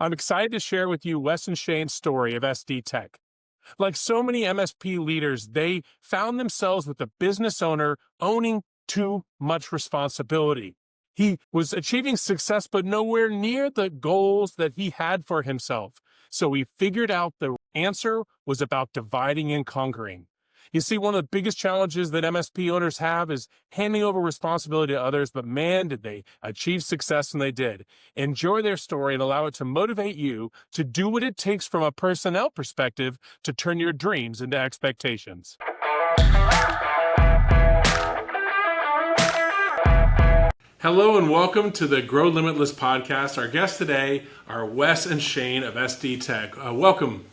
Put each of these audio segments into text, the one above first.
I'm excited to share with you Wes and Shane's story of SD Tech. Like so many MSP leaders, they found themselves with a business owner owning too much responsibility. He was achieving success, but nowhere near the goals that he had for himself. So he figured out the answer was about dividing and conquering. You see, one of the biggest challenges that MSP owners have is handing over responsibility to others, but man, did they achieve success, and they did. Enjoy their story and allow it to motivate you to do what it takes from a personnel perspective to turn your dreams into expectations. Hello and welcome to the GROW Limitless podcast. Our guests today are Wes and Shane of SD Tech. Welcome.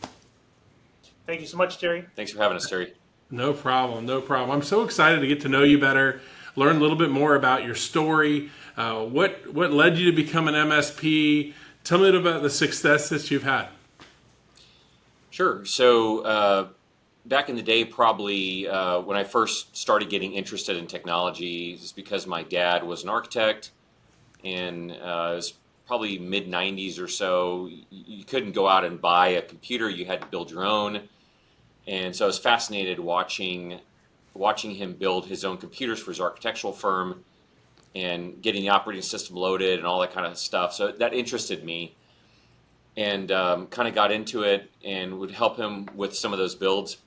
Thank you so much, Terry. Thanks for having us, Terry. No problem. I'm so excited to get to know you better, learn a little bit more about your story. What led you to become an MSP? Tell me about the success that you've had. Sure. So back in the day, probably when I first started getting interested in technology, is because my dad was an architect, and it was probably mid-90s or so. You couldn't go out and buy a computer. You had to build your own. And so I was fascinated watching him build his own computers for his architectural firm and getting the operating system loaded and all that kind of stuff. So that interested me, and kind of got into it and would help him with some of those builds.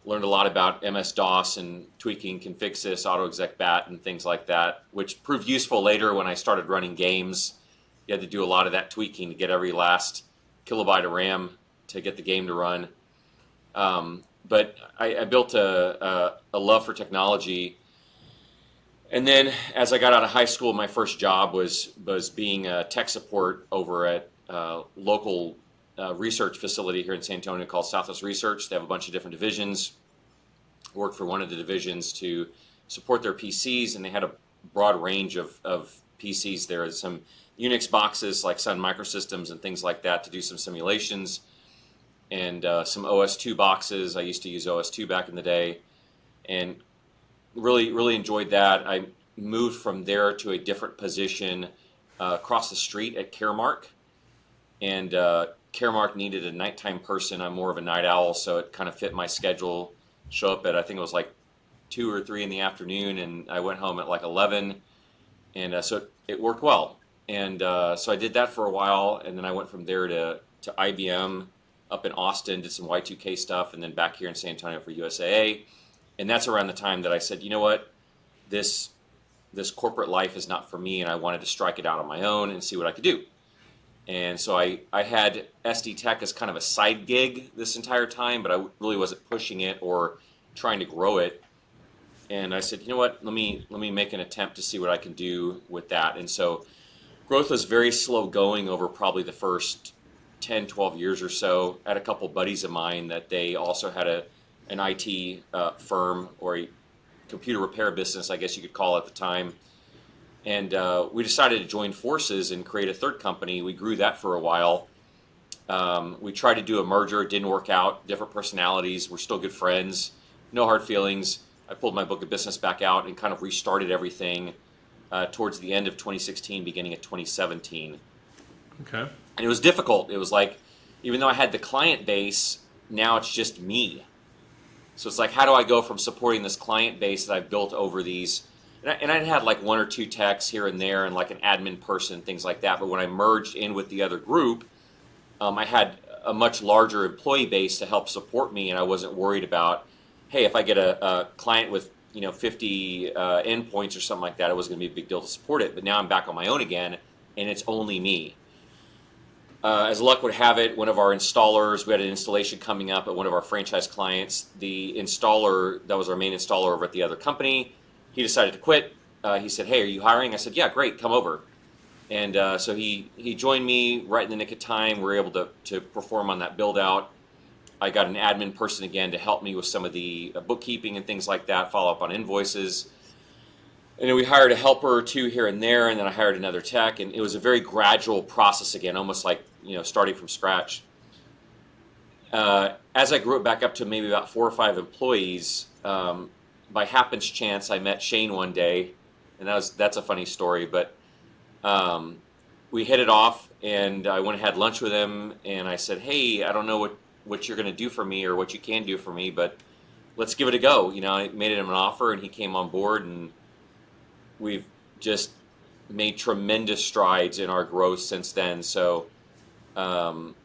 Learned a lot about MS-DOS and tweaking config sys, AutoExec-BAT, and things like that, which proved useful later when I started running games. You had to do a lot of that tweaking to get every last kilobyte of RAM to get the game to run. But I built a love for technology. And then as I got out of high school, my first job was being a tech support over at a local research facility here in San Antonio called Southwest Research. They have a bunch of different divisions. Worked for one of the divisions to support their PCs, and they had a broad range of PCs. There are some Unix boxes like Sun Microsystems and things like that to do some simulations, and some OS2 boxes. I used to use OS2 back in the day, and really enjoyed that. I moved from there to a different position across the street at Caremark, and Caremark needed a nighttime person. I'm more of a night owl, so it kind of fit my schedule. Show up at, I think it was like 2 or 3 in the afternoon, and I went home at like 11, and so it worked well. And so I did that for a while, and then I went from there to IBM up in Austin, did some Y2K stuff, and then back here in San Antonio for USAA. And that's around the time that I said, you know what, this corporate life is not for me, and I wanted to strike it out on my own and see what I could do. And so I had SD Tech as kind of a side gig this entire time, but I really wasn't pushing it or trying to grow it. And I said, you know what, let me make an attempt to see what I can do with that. And so growth was very slow going over probably the first 10, 12 years or so. I had a couple buddies of mine that they also had an IT firm, or a computer repair business, I guess you could call it at the time. And we decided to join forces and create a third company. We grew that for a while. We tried to do a merger. It didn't work out. Different personalities. We're still good friends. No hard feelings. I pulled my book of business back out and kind of restarted everything towards the end of 2016, beginning of 2017. Okay. And it was difficult. It was like, even though I had the client base, now it's just me. So it's like, how do I go from supporting this client base that I've built over these? And I'd had like 1 or 2 techs here and there, and like an admin person, things like that. But when I merged in with the other group, I had a much larger employee base to help support me, and I wasn't worried about, hey, if I get a client with 50 endpoints or something like that, it wasn't going to be a big deal to support it. But now I'm back on my own again, and it's only me. As luck would have it, one of our installers, we had an installation coming up at one of our franchise clients. The installer that was our main installer over at the other company, he decided to quit. He said, hey, are you hiring? I said, yeah, great, come over. And so he joined me right in the nick of time. We were able to perform on that build out. I got an admin person again to help me with some of the bookkeeping and things like that, follow up on invoices. And then we hired a helper or 2 here and there, and then I hired another tech, and it was a very gradual process again, almost like starting from scratch. As I grew it back up to maybe about 4 or 5 employees, by happenstance, I met Shane one day, and that's a funny story. But we hit it off. and I went and had lunch with him, and I said, hey, I don't know what you're going to do for me or what you can do for me, but let's give it a go. I made him an offer, and he came on board, and we've just made tremendous strides in our growth since then. So, having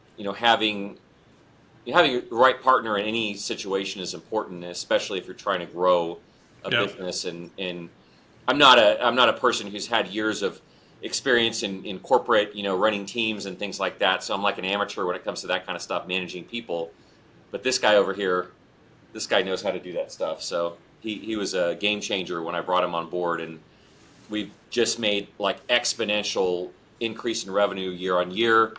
the right partner in any situation is important, especially if you're trying to grow a business. And I'm not a person who's had years of experience in corporate, running teams and things like that. So I'm like an amateur when it comes to that kind of stuff, managing people. But this guy over here, this guy knows how to do that stuff. So he was a game changer when I brought him on board, and we've just made like exponential increase in revenue year on year,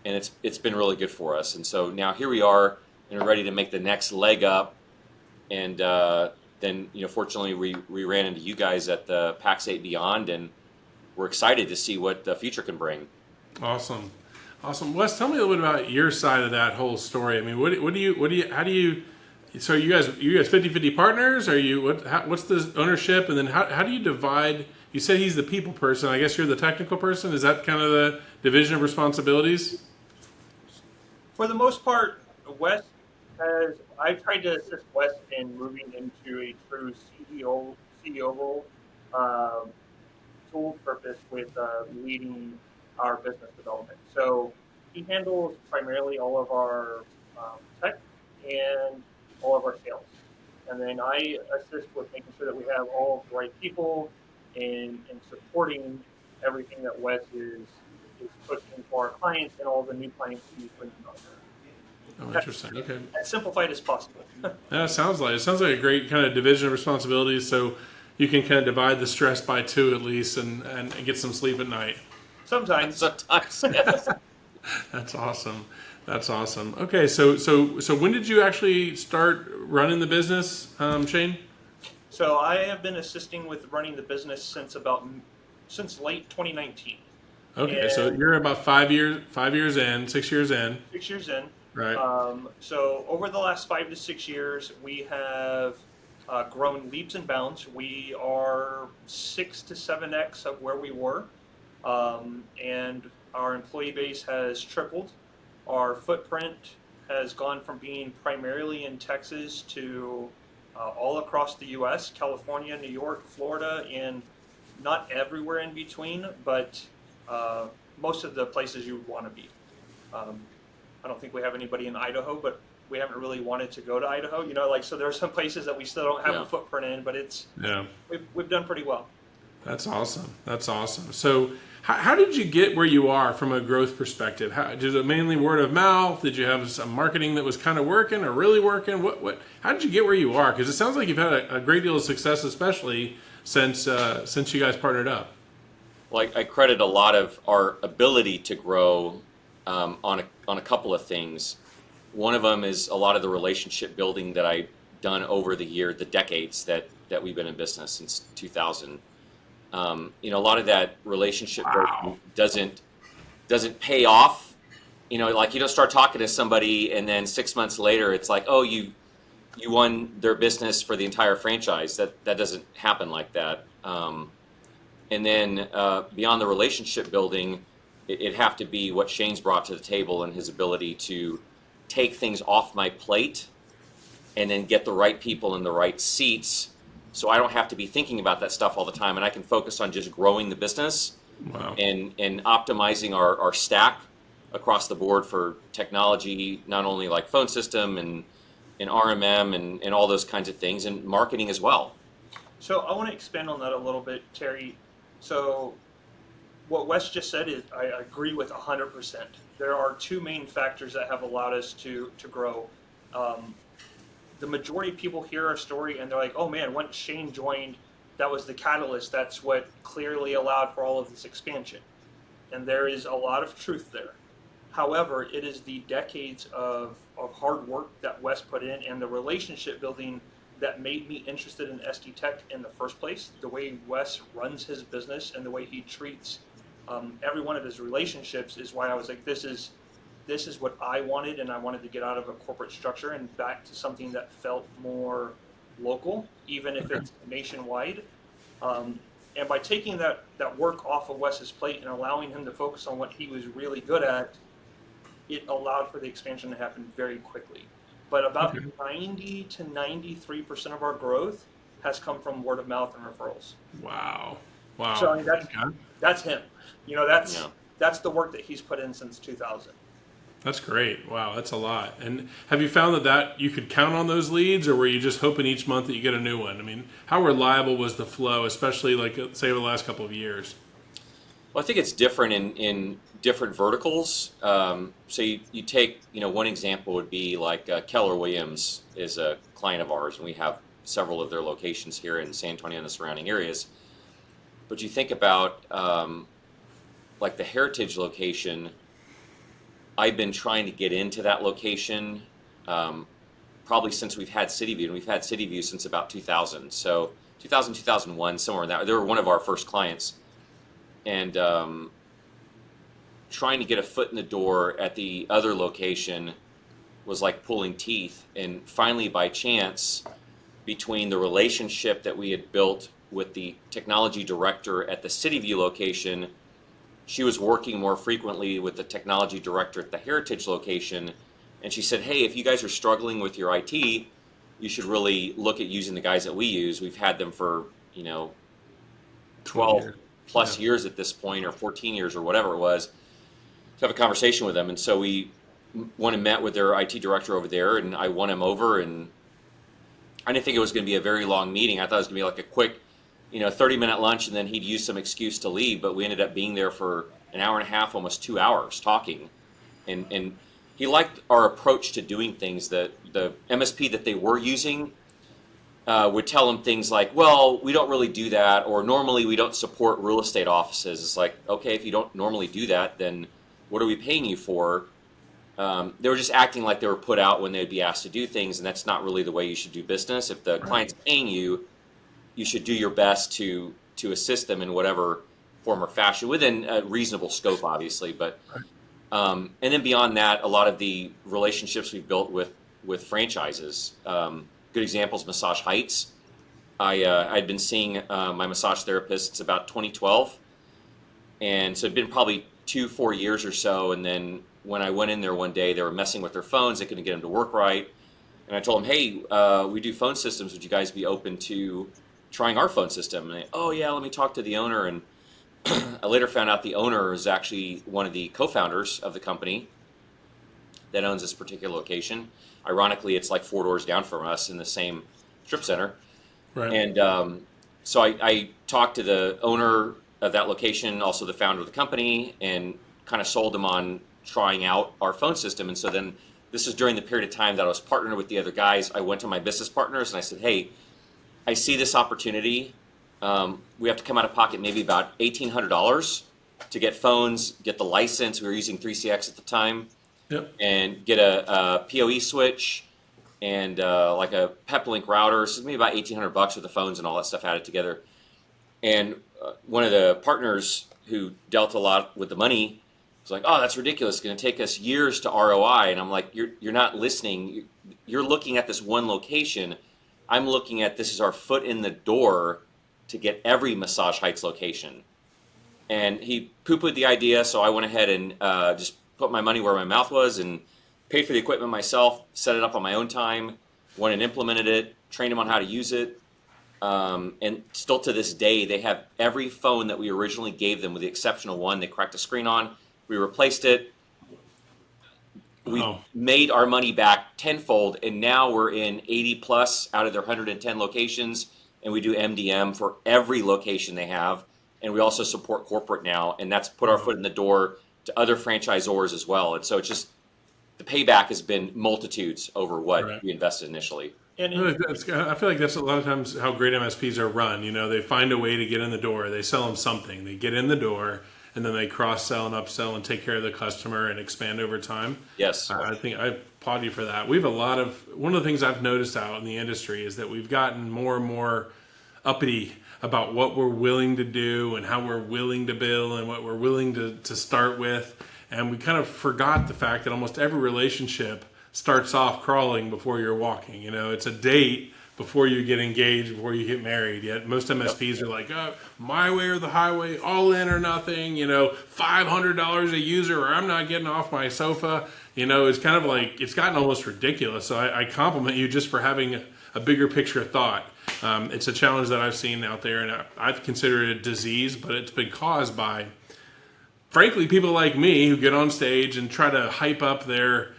and it's been really good for us. And so now here we are, and we're ready to make the next leg up. And then fortunately we ran into you guys at the PAX 8 Beyond, and we're excited to see what the future can bring. Awesome. Wes, tell me a little bit about your side of that whole story. I mean, how do you, so you guys 50-50 partners? Are you, what's the ownership? And then how do you divide? You said he's the people person. I guess you're the technical person. Is that kind of the division of responsibilities? For the most part, I've tried to assist Wes in moving into a true CEO role, sole purpose with leading our business development. So he handles primarily all of our tech and all of our sales. And then I assist with making sure that we have all of the right people and supporting everything that Wes is pushing for our clients and all the new clients he's bringing on. Oh, interesting. Okay. As simplified as possible. Yeah, it sounds like a great kind of division of responsibilities. So you can kind of divide the stress by two at least, and get some sleep at night. Sometimes. Yes. That's awesome. Okay, so when did you actually start running the business, Shane? So I have been assisting with running the business since late 2019. Okay, and so you're about 6 years in. 6 years in. 6 years in. Right. So over the last 5 to 6 years, we have grown leaps and bounds. We are 6 to 7x of where we were, and our employee base has tripled. Our footprint has gone from being primarily in Texas to all across the U.S., California, New York, Florida, and not everywhere in between, but most of the places you would want to be. I don't think we have anybody in Idaho, but we haven't really wanted to go to Idaho. So there are some places that we still don't have a footprint in, but we've done pretty well. That's awesome. So how did you get where you are from a growth perspective? Did it mainly word of mouth? Did you have some marketing that was kind of working or really working? How did you get where you are? Because it sounds like you've had a great deal of success, especially since you guys partnered up. Well, I credit a lot of our ability to grow on a couple of things. One of them is a lot of the relationship building that I've done over the decades that we've been in business since 2000. A lot of that relationship building doesn't pay off. Like you don't start talking to somebody and then 6 months later it's like, oh, you won their business for the entire franchise. That doesn't happen like that. And then beyond the relationship building, it'd have to be what Shane's brought to the table and his ability to take things off my plate and then get the right people in the right seats, so I don't have to be thinking about that stuff all the time, and I can focus on just growing the business. Wow. and optimizing our stack across the board for technology, not only like phone system and RMM and all those kinds of things, and marketing as well. So I want to expand on that a little bit, Terry. So what Wes just said is I agree with 100%. There are two main factors that have allowed us to grow. The majority of people hear our story and they're like, oh man, once Shane joined, that was the catalyst. That's what clearly allowed for all of this expansion. And there is a lot of truth there. However, it is the decades of hard work that Wes put in and the relationship building that made me interested in SD Tech in the first place. The way Wes runs his business and the way he treats every one of his relationships is why I was like, this is what I wanted, and I wanted to get out of a corporate structure and back to something that felt more local, even if it's nationwide. And by taking that work off of Wes's plate and allowing him to focus on what he was really good at, it allowed for the expansion to happen very quickly. But about 90 to 93% of our growth has come from word of mouth and referrals. Wow. So I mean, that's him. You know, Yeah. that's the work that he's put in since 2000. That's great. Wow, that's a lot. And have you found that you could count on those leads, or were you just hoping each month that you get a new one? I mean, how reliable was the flow, especially like say over the last couple of years? Well, I think it's different in different verticals. So you take, one example would be like Keller Williams is a client of ours, and we have several of their locations here in San Antonio and the surrounding areas. But you think about like the Heritage location, I've been trying to get into that location probably since we've had CityView, and we've had CityView since about 2000. So 2000, 2001, somewhere in that. They were one of our first clients. And trying to get a foot in the door at the other location was like pulling teeth. And finally, by chance, between the relationship that we had built with the technology director at the CityView location, she was working more frequently with the technology director at the Heritage location. And she said, hey, if you guys are struggling with your IT, you should really look at using the guys that we use. We've had them for, 12 plus years at this point, or 14 years, or whatever it was, to have a conversation with them. And so we went and met with their IT director over there, and I won him over. And I didn't think it was going to be a very long meeting. I thought it was going to be like a quick 30-minute lunch, and then he'd use some excuse to leave. But we ended up being there for an hour and a half, almost 2 hours talking. And he liked our approach to doing things. The MSP that they were using would tell him things like, well, we don't really do that, or normally we don't support real estate offices. It's like, okay, if you don't normally do that, then what are we paying you for? They were just acting like they were put out when they'd be asked to do things, and that's not really the way you should do business. If the client's paying you, you should do your best to assist them in whatever form or fashion, within a reasonable scope, obviously. But and then beyond that, a lot of the relationships we've built with franchises. Good examples, Massage Heights. I'd been seeing my massage therapist since about 2012, and so it'd been probably 2-4 years or so. And then when I went in there one day, they were messing with their phones. They couldn't get them to work right. And I told them, hey, we do phone systems. Would you guys be open to trying our phone system? And they, oh, yeah, let me talk to the owner. And I later found out the owner is actually one of the co-founders of the company that owns this particular location. Ironically, it's like 4 doors down from us in the same strip center. Right. And so I talked to the owner of that location, also the founder of the company, and kind of sold him on trying out our phone system. And so then this is during the period of time that I was partnered with the other guys. I went to my business partners and I said, hey, I see this opportunity. We have to come out of pocket maybe about $1,800 to get phones, get the license. We were using 3CX at the time. Yep. And get a PoE switch and like a Peplink router. So maybe about $1,800 with the phones and all that stuff added together. And one of the partners who dealt a lot with the money was like, oh, that's ridiculous. It's going to take us years to ROI. And I'm like, you're not listening. You're looking at this one location. I'm looking at this as our foot in the door to get every Massage Heights location. And he poo-pooed the idea, so I went ahead and just put my money where my mouth was and paid for the equipment myself, set it up on my own time, went and implemented it, trained them on how to use it. And still to this day, they have every phone that we originally gave them, with the exception of one they cracked a screen on. We replaced it. We made our money back tenfold, and now we're in 80 plus out of their 110 locations, and we do MDM for every location they have. And we also support corporate now, and that's put our foot in the door to other franchisors as well. And so it's just, the payback has been multitudes over what we invested initially. I feel like that's a lot of times how great MSPs are run. They find a way to get in the door. They sell them something. They get in the door, and then they cross-sell and upsell and take care of the customer and expand over time. Yes. I think I applaud you for that. We have one of the things I've noticed out in the industry is that we've gotten more and more uppity about what we're willing to do and how we're willing to bill and what we're willing to start with. And we kind of forgot the fact that almost every relationship starts off crawling before you're walking. It's a date before you get engaged, before you get married. Yet most MSPs are like, oh, my way or the highway, all in or nothing, $500 a user, or I'm not getting off my sofa. It's kind of like, it's gotten almost ridiculous. So I compliment you just for having a bigger picture thought. It's a challenge that I've seen out there, and I've considered it a disease, but it's been caused by, frankly, people like me who get on stage and try to hype up their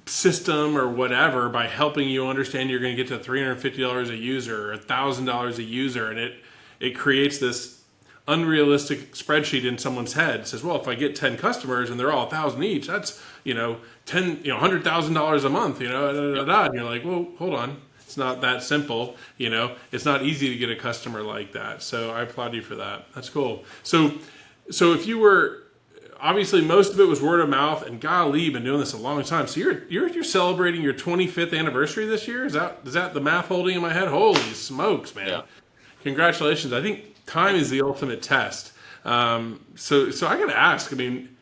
system or whatever by helping you understand you're going to get to $350 a user or $1,000 a user, and it creates this unrealistic spreadsheet in someone's head. It says, well, if I get 10 customers and they're all 1,000 each, that's $100,000 a month. And you're like, well, hold on, it's not that simple. It's not easy to get a customer like that. So I applaud you for that. That's cool. So if you were, obviously most of it was word of mouth, and golly, you've been doing this a long time. So you're celebrating your 25th anniversary this year. Is that the math holding in my head? Holy smokes, man! Yeah. Congratulations. I think time is the ultimate test. So I got to ask. I mean,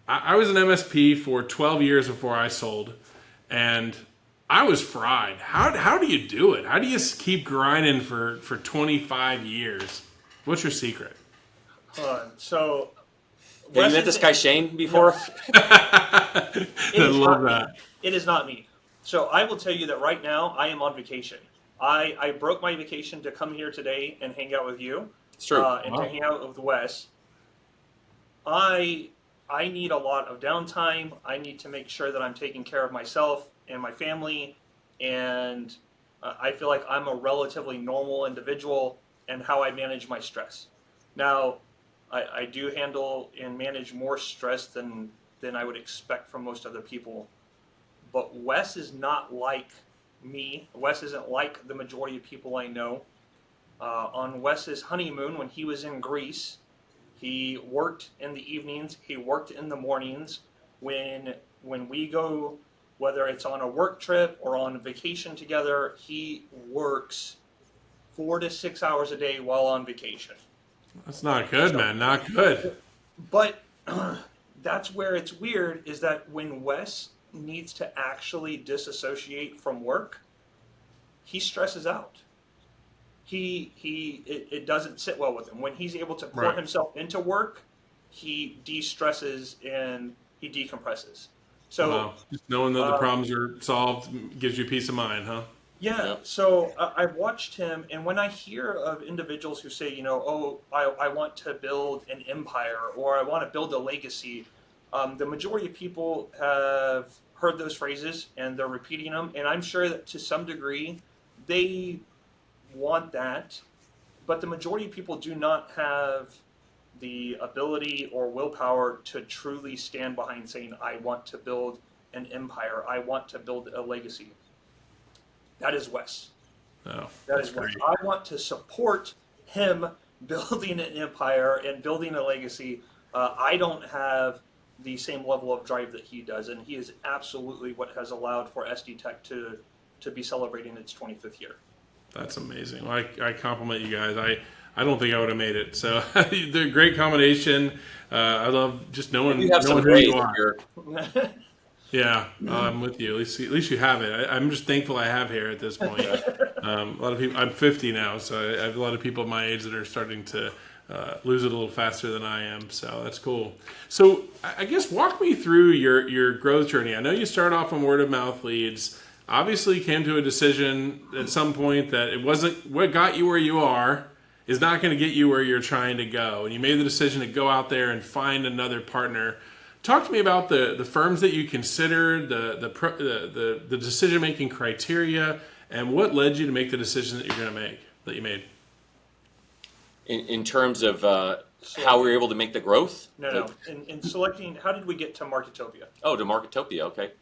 I was an MSP for 12 years before I sold, and I was fried. How do you do it? How do you keep grinding for 25 years? What's your secret? So. Have you met this guy Shane before? I love that. It is not me. So I will tell you that right now I am on vacation. I broke my vacation to come here today and hang out with you. It's true. And to hang out with Wes. I need a lot of downtime. I need to make sure that I'm taking care of myself and my family. And I feel like I'm a relatively normal individual in how I manage my stress. Now, I do handle and manage more stress than I would expect from most other people. But Wes is not like me. Wes isn't like the majority of people I know. On Wes's honeymoon, when he was in Greece, he worked in the evenings, he worked in the mornings. When we go, whether it's on a work trip or on vacation together, he works 4 to 6 hours a day while on vacation. That's not good, man. Not good. But that's where it's weird, is that when Wes needs to actually disassociate from work, he stresses out. It doesn't sit well with him. When he's able to pour himself into work, he de-stresses and he decompresses. So just knowing that the problems are solved gives you peace of mind, huh? Yeah, yep. So I've watched him, and when I hear of individuals who say, I want to build an empire, or I want to build a legacy, the majority of people have heard those phrases, and they're repeating them, and I'm sure that to some degree, they want that, but the majority of people do not have the ability or willpower to truly stand behind saying, I want to build an empire, I want to build a legacy. That is Wes. Oh, that is Wes. I want to support him building an empire and building a legacy. I don't have the same level of drive that he does, and he is absolutely what has allowed for SD Tech to be celebrating its 25th year. That's amazing. Well, I compliment you guys. I don't think I would have made it. So they're a great combination. I love just knowing who you are. Yeah, I'm with you. At least you have it. I'm just thankful I have hair at this point. A lot of people. I'm 50 now, so I have a lot of people my age that are starting to lose it a little faster than I am. So that's cool. So I guess walk me through your growth journey. I know you started off on word of mouth leads. Obviously, came to a decision at some point that it wasn't what got you where you are is not going to get you where you're trying to go, and you made the decision to go out there and find another partner. Talk to me about the firms that you considered, the decision-making criteria, and what led you to make the decision that you made. In terms of how we were able to make the growth? No. In selecting, how did we get to Marketopia? Oh, to Marketopia, okay.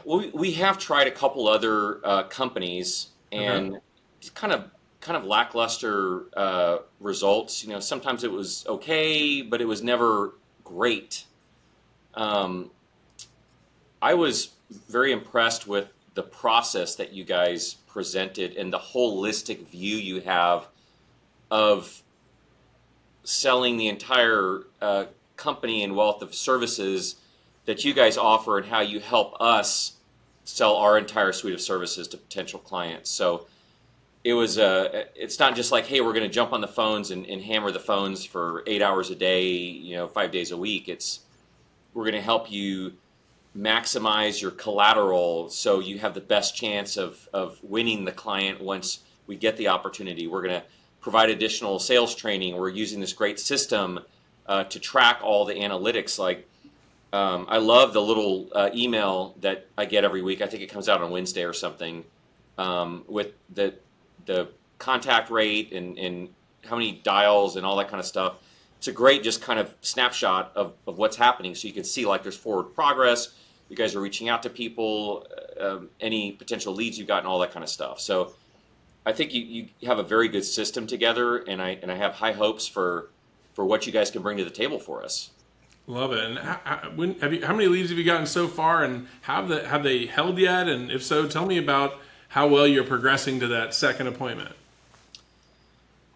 We have tried a couple other companies, and kind of lackluster results. Sometimes it was okay, but it was never great. I was very impressed with the process that you guys presented and the holistic view you have of selling the entire company and wealth of services that you guys offer, and how you help us sell our entire suite of services to potential clients. So it's not just like, hey, we're going to jump on the phones and hammer the phones for 8 hours a day, 5 days a week. We're going to help you maximize your collateral so you have the best chance of winning the client once we get the opportunity. We're going to provide additional sales training. We're using this great system to track all the analytics. Like, I love the little email that I get every week. I think it comes out on Wednesday or something, with the contact rate and how many dials and all that kind of stuff. It's a great just kind of snapshot of what's happening, so you can see like there's forward progress. You guys are reaching out to people, any potential leads you've got, and all that kind of stuff. So I think you have a very good system together, and I have high hopes for what you guys can bring to the table for us. Love it. And how many leads have you gotten so far, and have they held yet? And if so, tell me about how well you're progressing to that second appointment.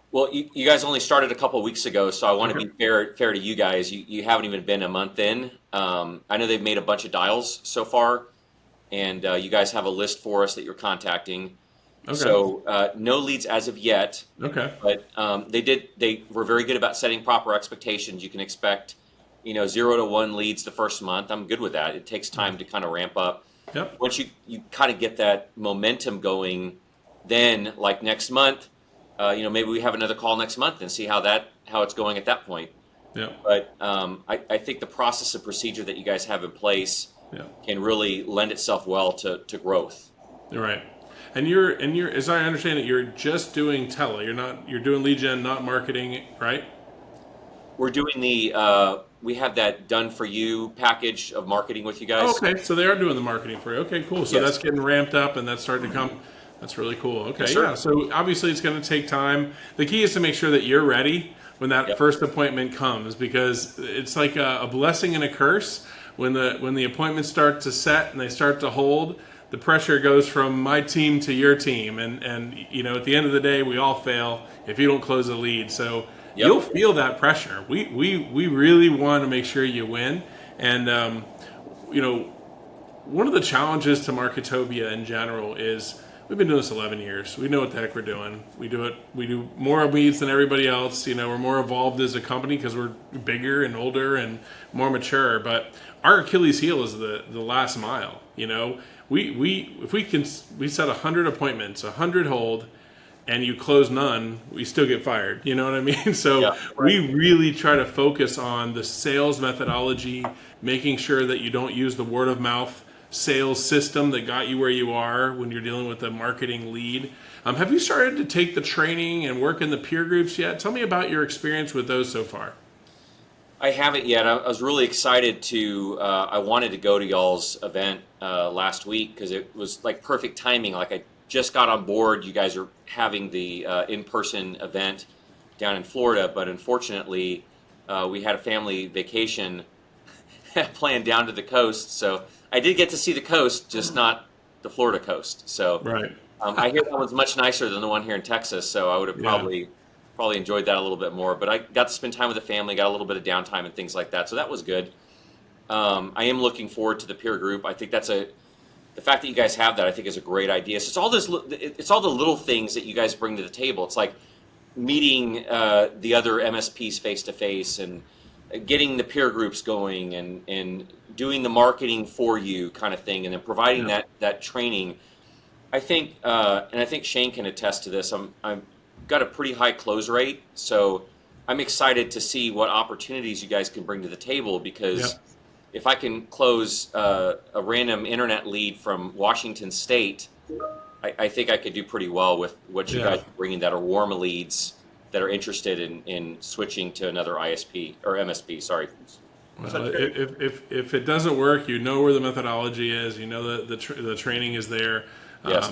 Well, you guys only started a couple of weeks ago, so I want to be fair to you guys. You haven't even been a month in. I know they've made a bunch of dials so far, and you guys have a list for us that you're contacting. Okay. So no leads as of yet. Okay. But they were very good about setting proper expectations. You can expect 0 to 1 leads the first month. I'm good with that. It takes time to kind of ramp up. Yep. Once you kind of get that momentum going, then like next month, maybe we have another call next month and see how it's going at that point. Yeah. But I think the process and procedure that you guys have in place can really lend itself well to growth. Right. And you're as I understand it, you're just doing tele. You're doing lead gen, not marketing, right? We're doing we have that done for you package of marketing with you guys. Oh, okay, so they are doing the marketing for you. Okay, cool. So Yes. That's getting ramped up, and that's starting to come. That's really cool. Okay, Yes, sir. yeah. So obviously it's going to take time. The key is to make sure that you're ready when that first appointment comes, because it's like a blessing and a curse. When the appointments start to set and they start to hold, the pressure goes from my team to your team, and at the end of the day, we all fail if you don't close a lead. So you'll feel that pressure. We really want to make sure you win, and one of the challenges to Marketopia in general is we've been doing this 11 years. We know what the heck we're doing. We do more leads than everybody else. We're more evolved as a company because we're bigger and older and more mature. But our Achilles heel is the last mile. If we set 100 appointments, 100 hold, and you close none, we still get fired. You know what I mean? So we really try to focus on the sales methodology, making sure that you don't use the word of mouth sales system that got you where you are when you're dealing with a marketing lead. Have you started to take the training and work in the peer groups yet? Tell me about your experience with those so far. I haven't yet. I was really excited I wanted to go to y'all's event last week because it was like perfect timing. Like I just got on board. You guys are having the in-person event down in Florida, but unfortunately we had a family vacation planned down to the coast. So I did get to see the coast, just not the Florida coast. So right. I hear that one's much nicer than the one here in Texas. So I would have probably enjoyed that a little bit more. But I got to spend time with the family, got a little bit of downtime and things like that. So that was good. I am looking forward to the peer group. I think the fact that you guys have that, I think, is a great idea. So it's all the little things that you guys bring to the table. It's like meeting the other MSPs face to face and getting the peer groups going and doing the marketing for you kind of thing, and then providing that training. I think, and I think Shane can attest to this. I've got a pretty high close rate, so I'm excited to see what opportunities you guys can bring to the table, because if I can close a random internet lead from Washington State, I think I could do pretty well with what you guys are bringing that are warm leads that are interested in switching to another ISP or MSP. Sorry. Well, if it doesn't work, you know where the methodology is. You know the training is there. Yes.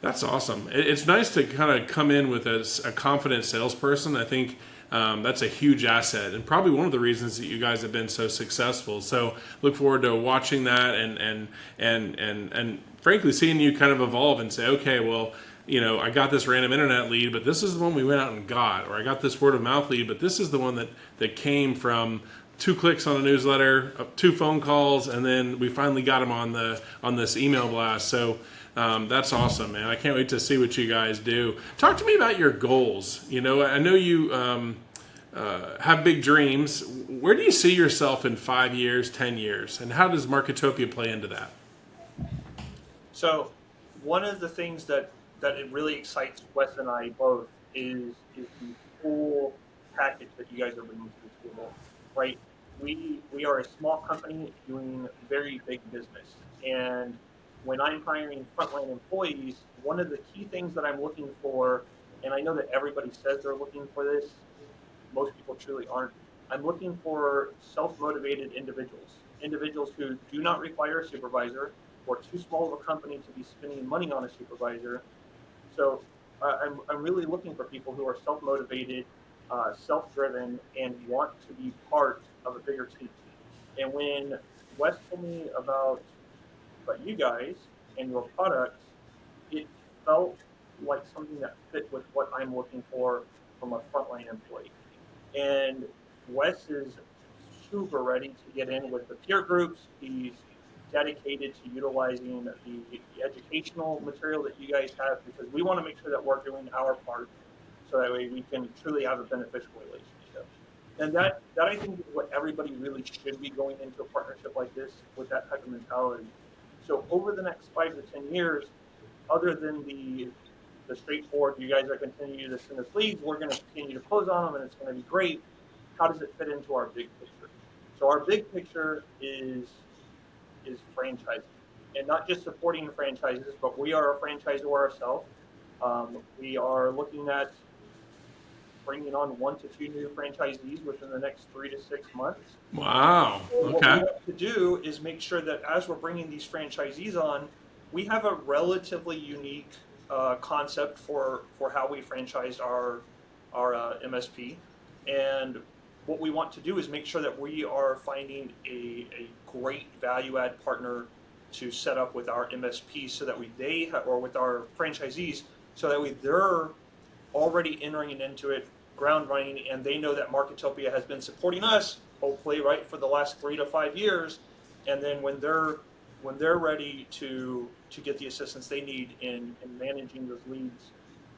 That's awesome. It's nice to kind of come in with a confident salesperson. I think that's a huge asset, and probably one of the reasons that you guys have been so successful. So look forward to watching that, and frankly seeing you kind of evolve and say, okay, well, I got this random internet lead, but this is the one we went out and got, or I got this word of mouth lead, but this is the one that came from 2 clicks on a newsletter, 2 phone calls, and then we finally got him on this email blast. So that's awesome, man. I can't wait to see what you guys do. Talk to me about your goals. You know, I know you have big dreams. Where do you see yourself in 5 years, 10 years, and how does Marketopia play into that? So one of the things that it really excites Wes and I both is the full package that you guys are bringing to the table, right? We are a small company doing very big business, and when I'm hiring frontline employees, one of the key things that I'm looking for, and I know that everybody says they're looking for this, most people truly aren't. I'm looking for self-motivated individuals who do not require a supervisor or too small of a company to be spending money on a supervisor. So I'm really looking for people who are self-motivated, self-driven, and want to be part of a bigger team. And when Wes told me about you guys and your products, it felt like something that fit with what I'm looking for from a frontline employee. And Wes is super ready to get in with the peer groups. He's dedicated to utilizing the educational material that you guys have, because we want to make sure that we're doing our part so that way we can truly have a beneficial relationship. And that I think is what everybody really should be going into a partnership like this, with that type of mentality. So over the next 5 to 10 years, other than the straightforward, you guys are continuing to send us leads, we're going to continue to close on them, and it's going to be great. How does it fit into our big picture? So our big picture is franchising, and not just supporting the franchises, but we are a franchisor ourselves. We are looking at bringing on 1 to 2 new franchisees within the next 3 to 6 months. Wow. So what we Okay. want to do is make sure that as we're bringing these franchisees on, we have a relatively unique concept for how we franchise our MSP. And what we want to do is make sure that we are finding a great value add partner to set up with our MSP, so that or with our franchisees, so that they're already entering into it ground running, and they know that Marketopia has been supporting us, hopefully, right, for the last 3 to 5 years. And then when they're ready to get the assistance they need in managing those leads,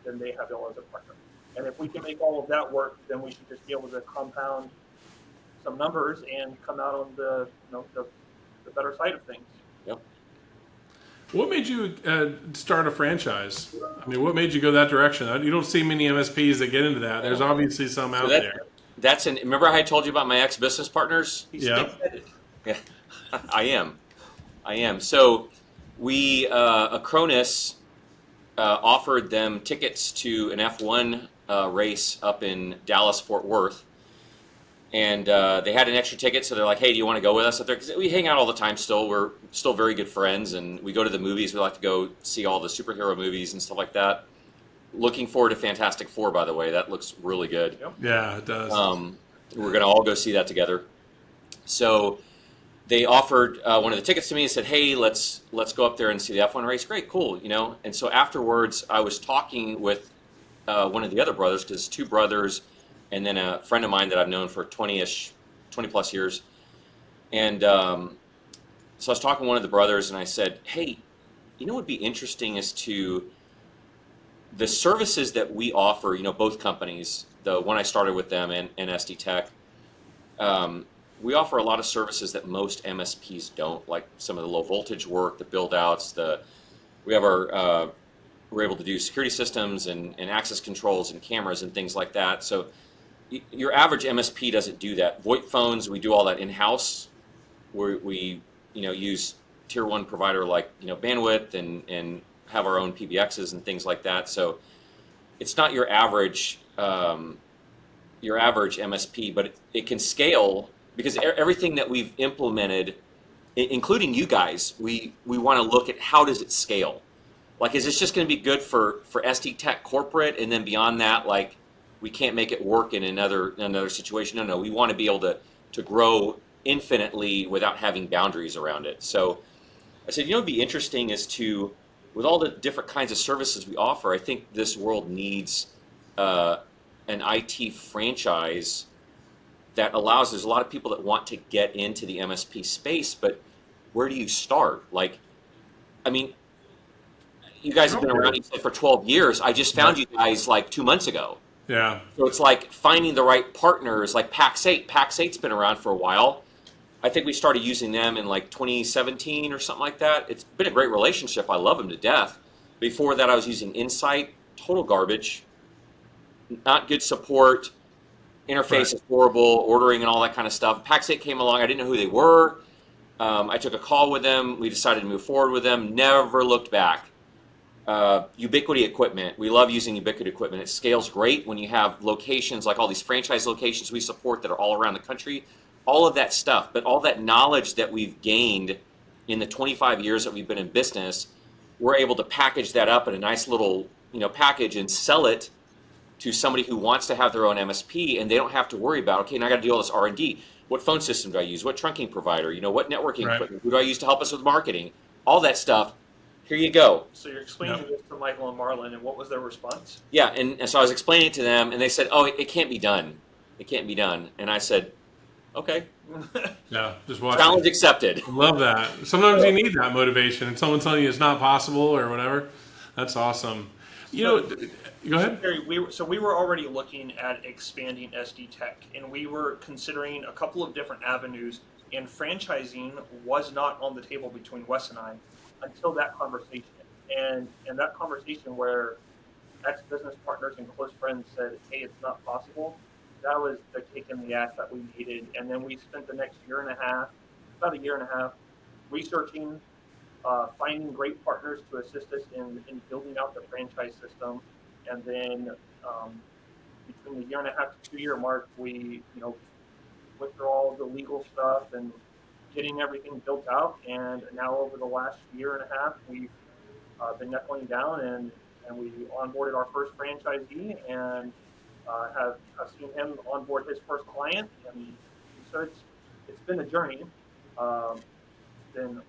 then they have y'all as a partner. And if we can make all of that work, then we should just be able to compound some numbers and come out on the better side of things. Yep. What made you start a franchise? I mean, what made you go that direction? You don't see many MSPs that get into that. There's obviously some out there. Remember how I told you about my ex-business partners? He's Yeah. thick-headed. Yeah, I am. So we, Acronis offered them tickets to an F1 race up in Dallas, Fort Worth. And they had an extra ticket, so they're like, hey, do you want to go with us up there? Because we hang out all the time still. We're still very good friends, and we go to the movies. We like to go see all the superhero movies and stuff like that. Looking forward to Fantastic Four, by the way. That looks really good. Yep. Yeah, it does. We're going to all go see that together. So they offered one of the tickets to me and said, hey, let's go up there and see the F1 race. Great, cool, And so afterwards, I was talking with one of the other brothers, because 2 brothers and then a friend of mine that I've known for 20 plus years. And so I was talking to one of the brothers, and I said, hey, what would be interesting is to the services that we offer, both companies, the one I started with them and SD Tech, we offer a lot of services that most MSPs don't, like some of the low voltage work, the build outs, we're able to do security systems and access controls and cameras and things like that. So your average MSP doesn't do that. VoIP phones, we do all that in-house. We use tier 1 provider like Bandwidth and have our own PBXs and things like that. So it's not your average MSP, but it can scale, because everything that we've implemented, including you guys, we want to look at how does it scale. Like, is this just going to be good for SD Tech corporate, and then beyond that, like, we can't make it work in another situation? No, we want to be able to grow infinitely without having boundaries around it. So I said, it'd be interesting is to, with all the different kinds of services we offer, I think this world needs an IT franchise that allows, there's a lot of people that want to get into the MSP space, but where do you start? Like, I mean, you guys have been around, you said, for 12 years. I just found you guys like 2 months ago. Yeah. So it's like finding the right partners, like Pax8. Pax8's been around for a while. I think we started using them in like 2017 or something like that. It's been a great relationship. I love them to death. Before that, I was using Insight, total garbage, not good support, interface is horrible, ordering and all that kind of stuff. Pax8 came along. I didn't know who they were. I took a call with them. We decided to move forward with them. Never looked back. Ubiquity equipment. We love using Ubiquity equipment. It scales great when you have locations like all these franchise locations we support that are all around the country. All of that stuff, but all that knowledge that we've gained in the 25 years that we've been in business, we're able to package that up in a nice little, package and sell it to somebody who wants to have their own MSP, and they don't have to worry about, okay, now I got to do all this R&D. What phone system do I use? What trunking provider? What networking equipment? Who do I use to help us with marketing? All that stuff. Here you go. So you're explaining this to Michael and Marlon, and what was their response? Yeah, and so I was explaining it to them, and they said, oh, it can't be done. It can't be done. And I said, okay. Yeah, just watch. Challenge accepted. Love that. Sometimes you need that motivation, and someone telling you it's not possible or whatever. That's awesome. Go ahead. We were already looking at expanding SD Tech, and we were considering a couple of different avenues, and franchising was not on the table between Wes and I until that conversation. And that conversation where ex-business partners and close friends said, hey, it's not possible, that was the kick in the ass that we needed. And then we spent the next about a year and a half, researching, finding great partners to assist us in building out the franchise system. And then between the year and a half to 2 year mark, we, went through all the legal stuff and getting everything built out. And now over the last year and a half, we've been knuckling down and we onboarded our first franchisee and have seen him onboard his first client. And so it's been a journey. It's been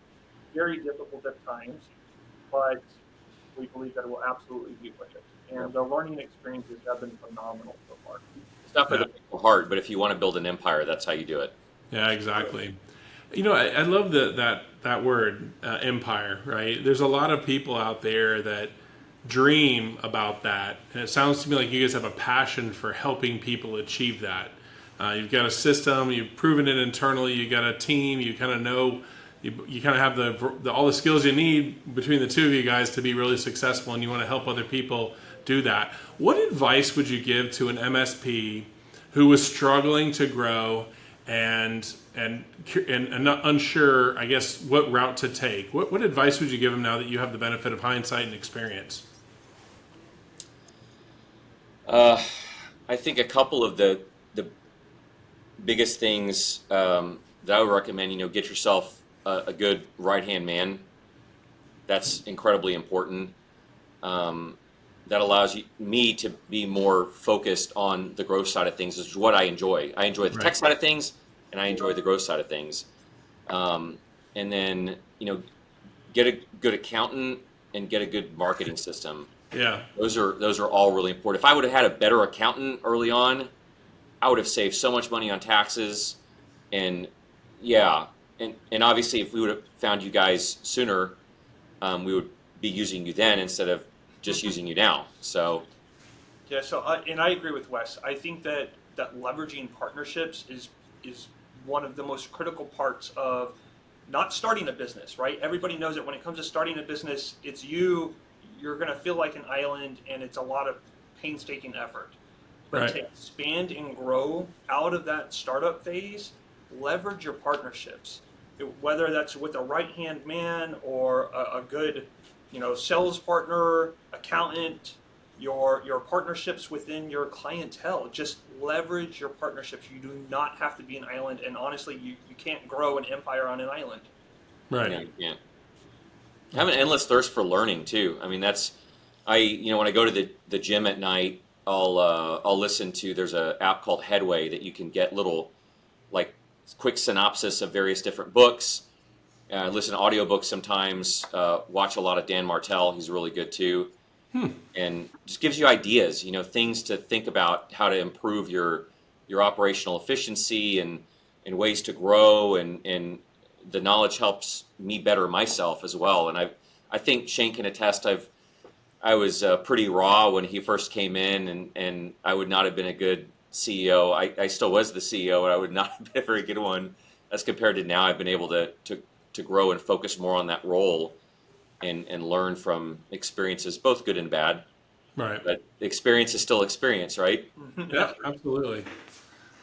very difficult at times, but we believe that it will absolutely be worth it. And the learning experiences have been phenomenal so far. It's not for the people hard, but if you want to build an empire, that's how you do it. Yeah, exactly. I love that word, empire, right? There's a lot of people out there that dream about that. And it sounds to me like you guys have a passion for helping people achieve that. You've got a system, you've proven it internally, you got a team, you kind of know, you kind of have all the skills you need between the two of you guys to be really successful, and you want to help other people do that. What advice would you give to an MSP who was struggling to grow and not unsure, I guess, what route to take? What advice would you give them now that you have the benefit of hindsight and experience? I think a couple of the biggest things that I would recommend, get yourself a good right-hand man. That's incredibly important. That allows me to be more focused on the growth side of things, which is what I enjoy. I enjoy the tech side of things, and I enjoy the growth side of things. And then, get a good accountant and get a good marketing system. Yeah. Those are all really important. If I would have had a better accountant early on, I would have saved so much money on taxes. And and obviously if we would have found you guys sooner, we would be using you then instead of just using you now. So yeah, and I agree with Wes. I think that leveraging partnerships is one of the most critical parts of not starting a business, right? Everybody knows that when it comes to starting a business, it's you're going to feel like an island, and it's a lot of painstaking effort. But to expand and grow out of that startup phase, leverage your partnerships. Whether that's with a right-hand man or a good, sales partner, accountant, your partnerships within your clientele. Just leverage your partnerships. You do not have to be an island, and honestly, you can't grow an empire on an island. Right. Yeah, you can't. Have an endless thirst for learning too. I mean, when I go to the gym at night, I'll listen to, there's an app called Headway that you can get little like quick synopsis of various different books. Listen to audiobooks sometimes. Watch a lot of Dan Martell. He's really good too. And just gives you ideas, things to think about how to improve your your operational efficiency and ways to grow, and the knowledge helps me better myself as well. And I think Shane can attest. I was pretty raw when he first came in, and I would not have been a good CEO. I still was the CEO, and I would not have been a very good one as compared to now. I've been able to grow and focus more on that role and learn from experiences, both good and bad. Right. But experience is still experience, right? Yeah, absolutely.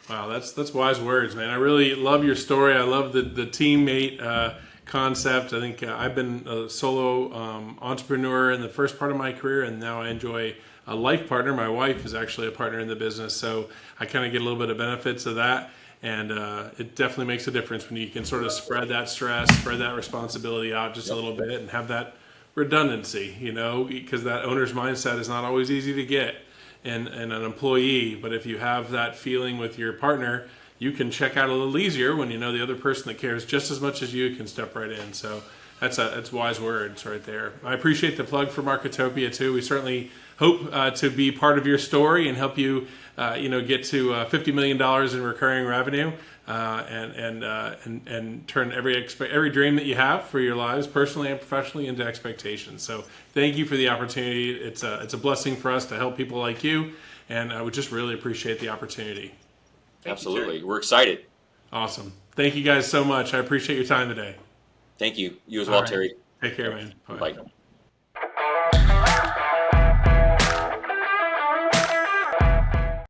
Wow, that's wise words, man. I really love your story. I love the teammate concept. I think I've been a solo entrepreneur in the first part of my career, and now I enjoy a life partner. My wife is actually a partner in the business, so I kind of get a little bit of benefits of that. And it definitely makes a difference when you can sort of spread that stress, spread that responsibility out just a little bit, and have that redundancy, because that owner's mindset is not always easy to get in an employee. But if you have that feeling with your partner, you can check out a little easier when you know the other person that cares just as much as you can step right in. So that's wise words right there. I appreciate the plug for Marketopia too. We certainly hope to be part of your story and help you, get to $50 million in recurring revenue, and turn every dream that you have for your lives, personally and professionally, into expectations. So thank you for the opportunity. It's a blessing for us to help people like you, and I would just really appreciate the opportunity. Absolutely. We're excited. Awesome. Thank you guys so much. I appreciate your time today. Thank you. You as well, All right. Terry. Take care, man. Bye. Bye.